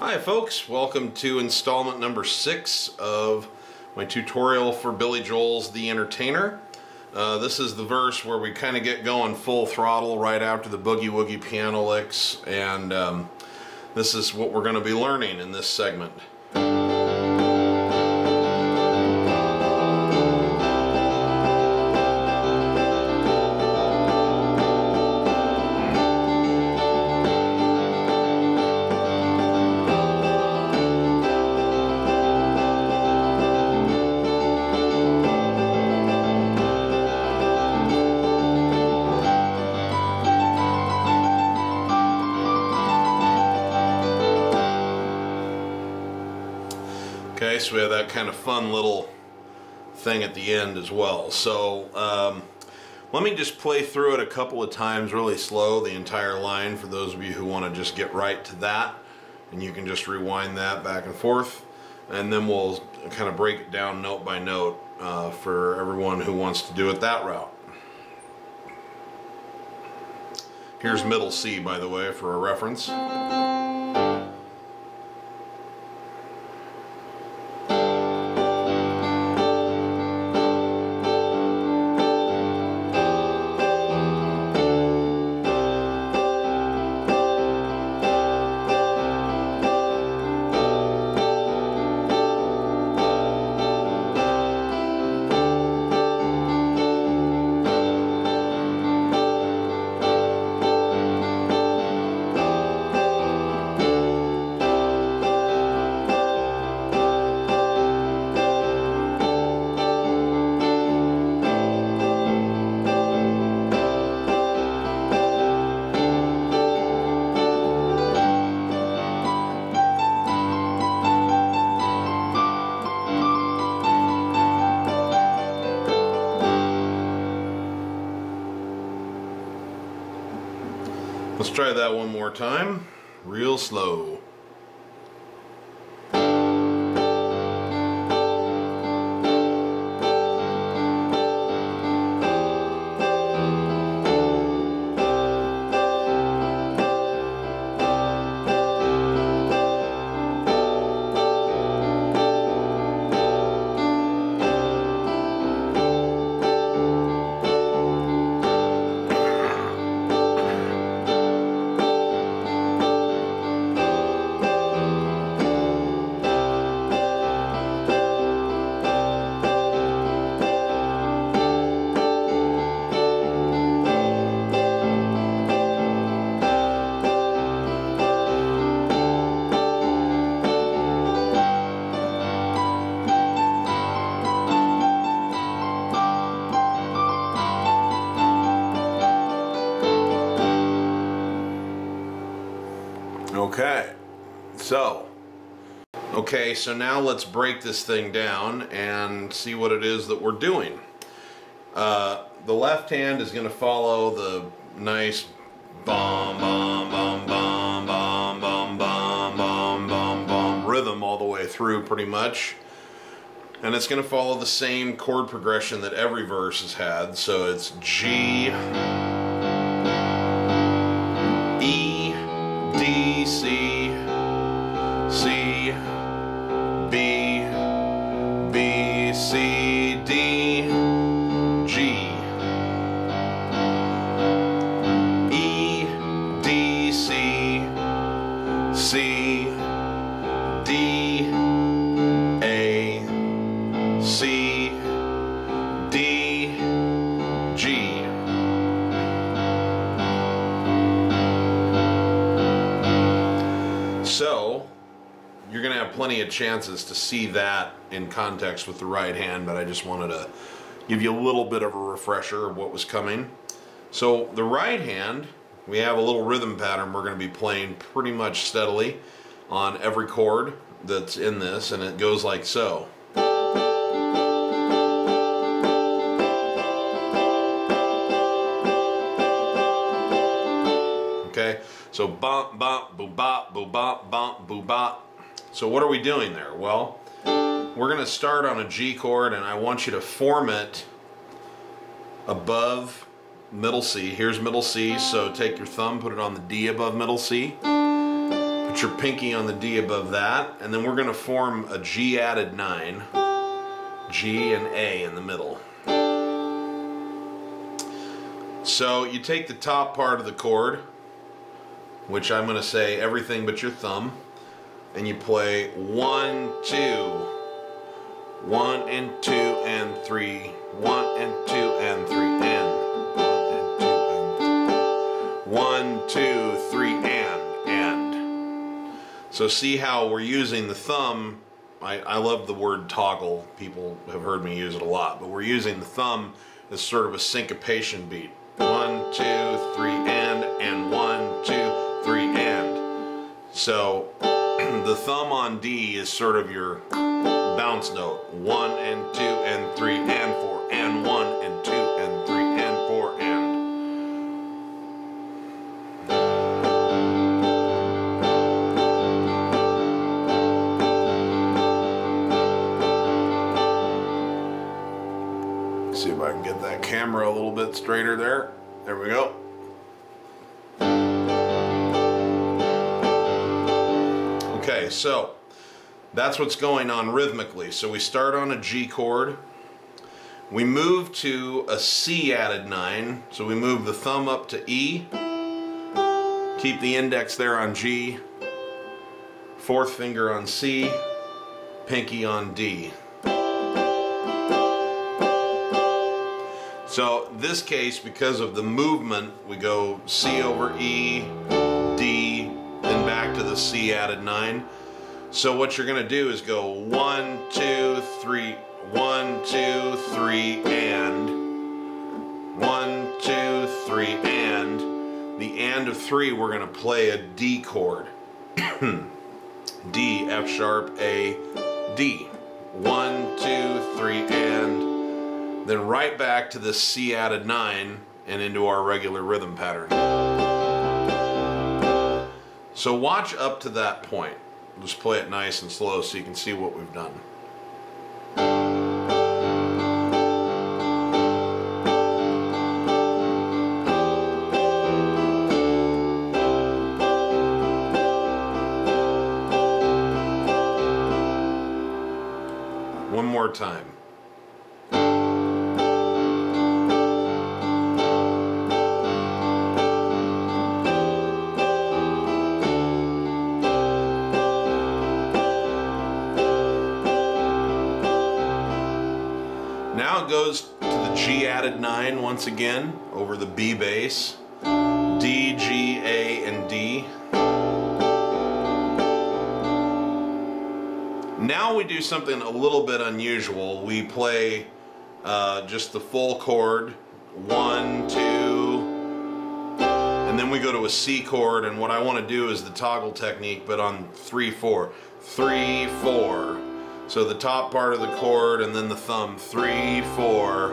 Hi folks, welcome to installment number 6 of my tutorial for Billy Joel's The Entertainer. This is the verse where we kind of get going full throttle right after the boogie woogie piano licks, and this is what we're going to be learning in this segment. Okay, so we have that kind of fun little thing at the end as well. So let me just play through it a couple of times really slow, the entire line, for those of you who want to just get right to that. And you can just rewind that back and forth. And then we'll kind of break it down note by note for everyone who wants to do it that route. Here's middle C, by the way, for a reference. Let's try that one more time, real slow. Okay, so now let's break this thing down and see what it is that we're doing. The left hand is going to follow the nice bum bum bum bum bum bum bum bum bum bum rhythm all the way through pretty much. And it's going to follow the same chord progression that every verse has had. So it's G, E, D, C, C, B, B, C, D, G, E, D, C, C, D, A, C, D, G. So you're going to have plenty of chances to see that in context with the right hand, but I just wanted to give you a little bit of a refresher of what was coming. So the right hand, we have a little rhythm pattern we're going to be playing pretty much steadily on every chord that's in this, and it goes like so. Okay, so bop, bop, boo, bop, boo, bop, bop, boo, bop. So what are we doing there? Well, we're going to start on a G chord, and I want you to form it above middle C. Here's middle C, so take your thumb, put it on the D above middle C. Put Put your pinky on the D above that, and then we're going to form a G added 9, G and A in the middle. So you take the top part of the chord, which I'm going to say everything but your thumb, and you play 1, 2, 1 and 2 and 3, 1 and 2 and 3 and 1, 2, 3 and. So see how we're using the thumb. I love the word toggle. People have heard me use it a lot, but we're using the thumb as sort of a syncopation beat. 1, 2, 3 and 1, 2, 3 and. So the thumb on D is sort of your bounce note. 1 and 2 and 3 and 4 and 1 and 2 and 3 and 4 and. See if I can get that camera a little bit straighter there. There we go. Okay, so that's what's going on rhythmically. So we start on a G chord. We move to a C added 9. So we move the thumb up to E. Keep the index there on G. Fourth finger on C. Pinky on D. So this case, because of the movement, we go C over E, D, then back to the C added 9. So what you're going to do is go 1, 2, 3, 1, 2, 3, and 1, 2, 3, and the and of 3 we're going to play a D chord. D, F sharp, A, D. 1, 2, 3, and then right back to the C added 9 and into our regular rhythm pattern. So watch up to that point. Just play it nice and slow so you can see what we've done. One more time. Now it goes to the G added 9 once again over the B bass. D, G, A, and D. Now we do something a little bit unusual. We play just the full chord, 1, 2, and then we go to a C chord, and what I want to do is the toggle technique, but on 3, 4. 3, 4. So the top part of the chord and then the thumb, 3, 4,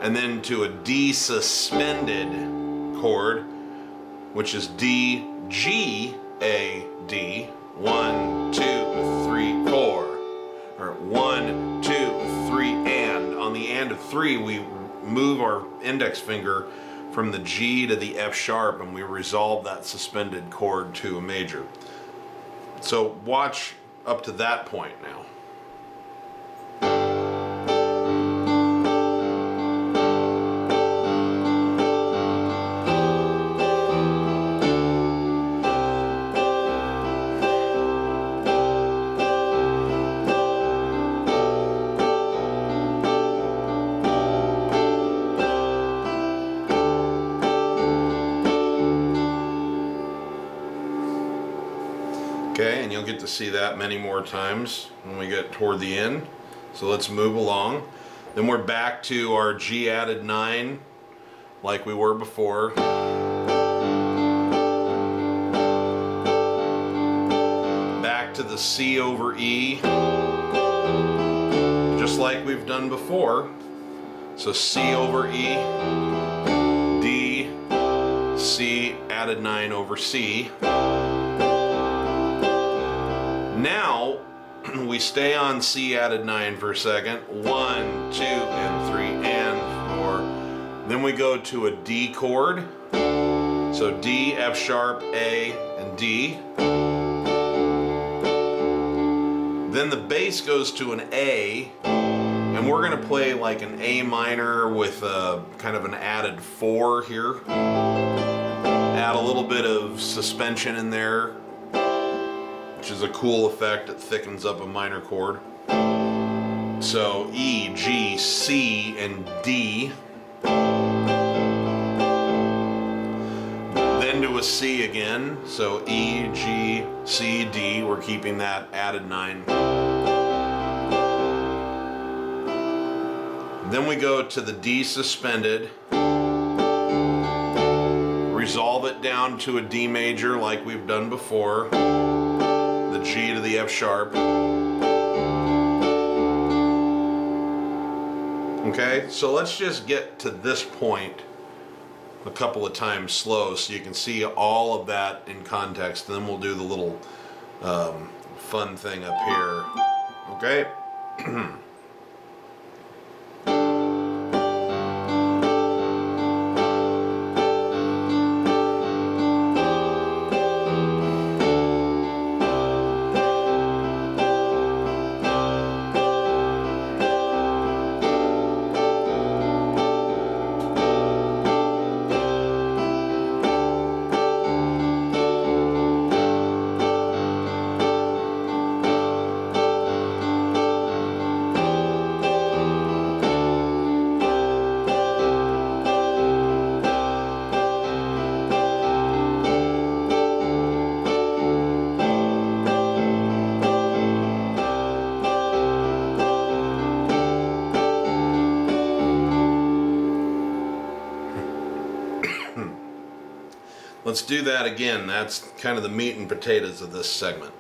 and then to a D suspended chord, which is D, G, A, D, 1, 2, 3, 4, or 1, 2, 3, and. On the and of 3, we move our index finger from the G to the F sharp, and we resolve that suspended chord to a major. So watch up to that point now. Okay, and you'll get to see that many more times when we get toward the end. So let's move along. Then we're back to our G added 9 like we were before. Back to the C over E, just like we've done before. So C over E, D, C added 9 over C. Now we stay on C added 9 for a second. 1, 2, and 3, and 4. Then we go to a D chord. So D, F sharp, A, and D. Then the bass goes to an A, and we're gonna play like an A minor with a kind of an added 4 here. Add a little bit of suspension in there, which is a cool effect. It thickens up a minor chord. So E, G, C, and D. Then to a C again. So E, G, C, D. We're keeping that added 9. Then we go to the D suspended. Resolve it down to a D major like we've done before. The G to the F sharp. Okay, so let's just get to this point a couple of times slow so you can see all of that in context, and then we'll do the little fun thing up here. Okay? Let's do that again. That's kind of the meat and potatoes of this segment.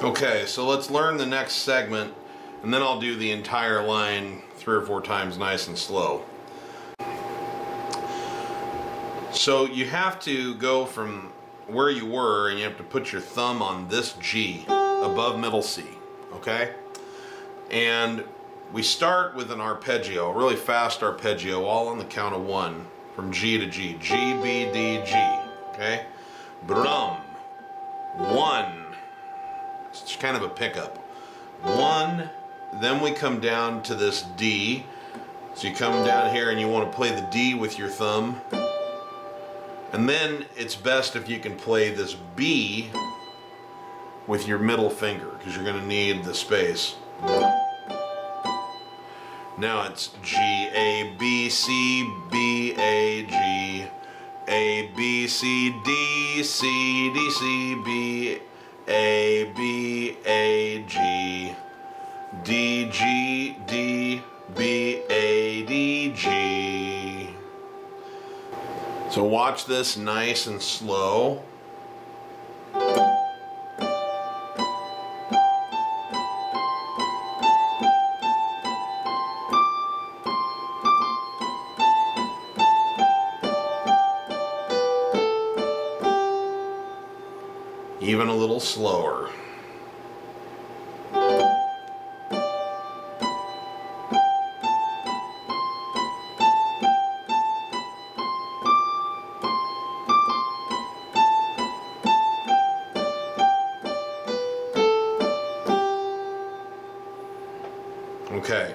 Okay, so let's learn the next segment, and then I'll do the entire line 3 or 4 times nice and slow. So you have to go from where you were, and you have to put your thumb on this G above middle C, okay? And we start with an arpeggio, a really fast arpeggio, all on the count of 1, from G to G. G, B, D, G, okay? Brum. 1. It's kind of a pickup. 1, then we come down to this D. So you come down here and you want to play the D with your thumb. And then it's best if you can play this B with your middle finger, because you're going to need the space. Now it's G, A, B, C, B, A, G, A, B, C, D, C, D, C, B, A, B, A, G, D, G, D, B, A, D, G. So watch this nice and slow. Even a little slower. Okay,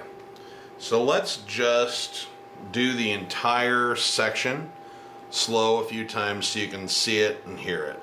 so let's just do the entire section slow a few times so you can see it and hear it.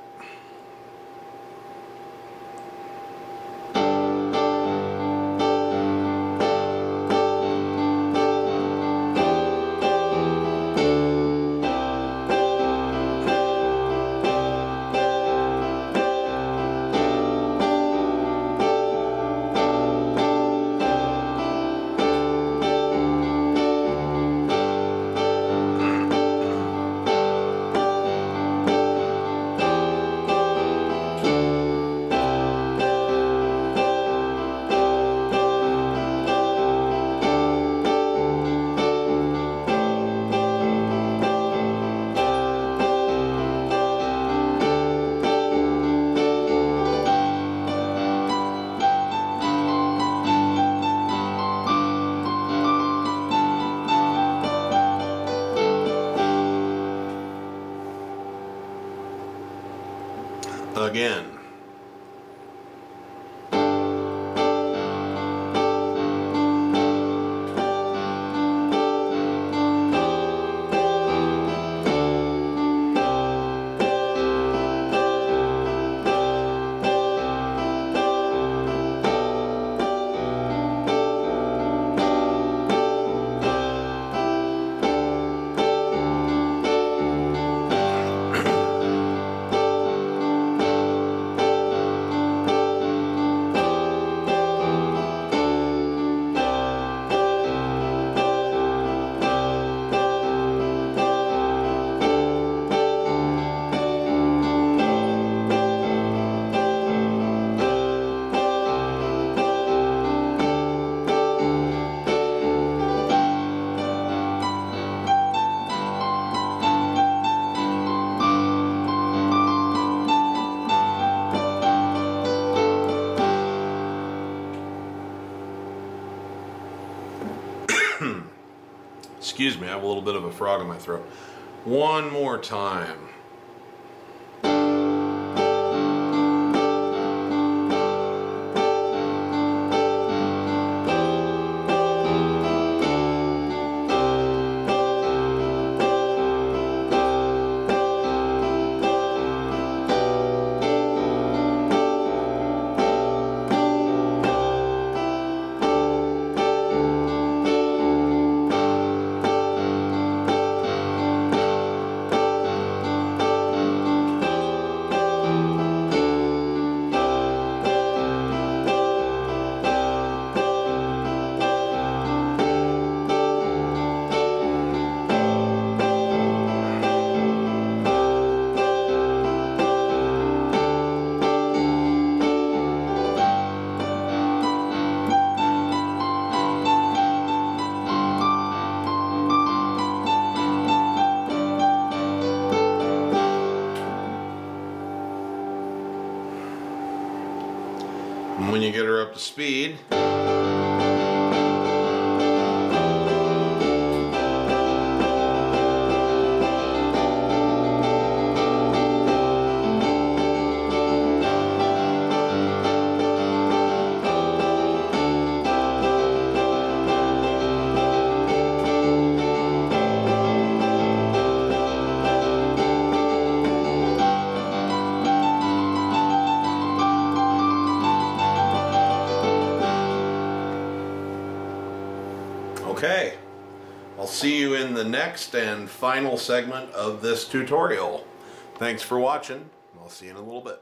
again. Excuse me, I have a little bit of a frog in my throat. One more time. And when you get her up to speed, okay, I'll see you in the next and final segment of this tutorial. Thanks for watching. I'll see you in a little bit.